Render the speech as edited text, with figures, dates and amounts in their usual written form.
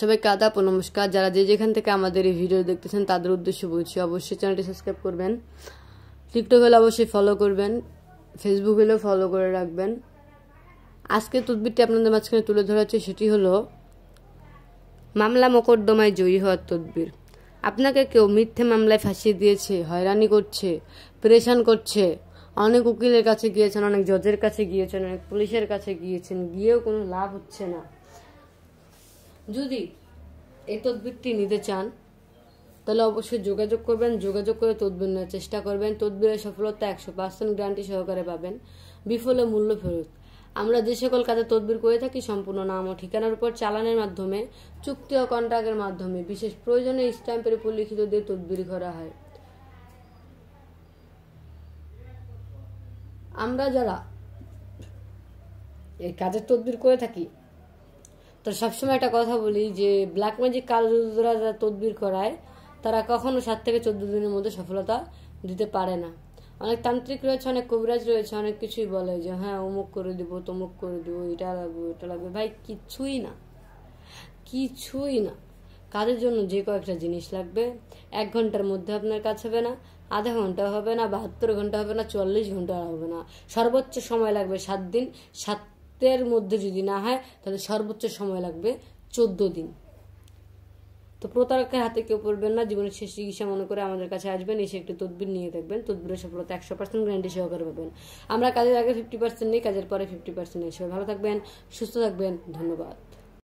সবাইকে আদাব ও নমস্কার। যারা যেখান থেকে আমাদের এই ভিডিও দেখতেছেন তাদের উদ্দেশ্য বলছি, অবশ্যই চ্যানেলটি সাবস্ক্রাইব করবেন, টিকটক হলে অবশ্যই ফলো করবেন, ফেসবুক হলেও ফলো করে রাখবেন। আজকে তদবিরটি আপনাদের মাঝখানে তুলে ধরা হচ্ছে, সেটি হলো মামলা মোকদ্দমায় জয়ী হওয়ার তদবির। আপনাকে কেউ মিথ্যে মামলায় ফাঁসিয়ে দিয়েছে, হয়রানি করছে, পরেশান করছে, অনেক উকিলের কাছে গিয়েছেন, অনেক জজের কাছে গিয়েছেন, অনেক পুলিশের কাছে গিয়েছেন, গিয়েও কোনো লাভ হচ্ছে না। যদি এই তদবিরটি নিতে চান তাহলে অবশ্যই যোগাযোগ করবেন, যোগাযোগ করে তদবির নেওয়ার চেষ্টা করবেন। তদবিরের সফলতা 100% গ্যারান্টি সহকারে পাবেন, বিফলে মূল্য ফেরত। আমরা যে সকল কাজে তদবির করে থাকি সম্পূর্ণ নাম ও ঠিকানার উপর চালানের মাধ্যমে, চুক্তি ও কন্ট্রাক্টের মাধ্যমে, বিশেষ প্রয়োজনে স্ট্যাম্পের উপর লিখিত দিয়ে তদবির করা হয়। আমরা যারা এই কাজের তদবির করে থাকি তো সবসময় একটা কথা বলি যে ব্ল্যাক ম্যাজিক কারুরা যারা তদবির করায় তারা কখনো 7 থেকে 14 দিনের মধ্যে সফলতা দিতে পারে না। অনেক তান্ত্রিক রয়েছে, অনেক কবিরাজ রয়েছে, অনেক কিছুই বলে যে হ্যাঁ অমুক করে দিব, তমুক করে দিব, এটা লাগবে ওটা লাগবে। ভাই কিছুই না, কিছুই না। কাজের জন্য যে কয়েকটা জিনিস লাগবে, 1 ঘন্টার মধ্যে আপনার কাজ হবে না, আধা ঘন্টা হবে না, 72 ঘন্টা হবে না, 40 ঘন্টা হবে না, সর্বোচ্চ সময় লাগবে 7 দিন। 7-এর মধ্যে যদি না হয় তাহলে সর্বোচ্চ সময় লাগবে 14 দিন। তো প্রতারকের হাতে কেউ পড়বেন না। জীবনের শেষ চিকিৎসা মনে করে আমাদের কাছে আসবেন, এসে একটি তদবির নিয়ে দেখবেন। তদবিরের সফলতা 100% গ্যারান্টি সহকারে পাবেন। আমরা কাজের আগে 50% নেই, কাজের পরে 50% নেই। সবাই ভালো থাকবেন, সুস্থ থাকবেন, ধন্যবাদ।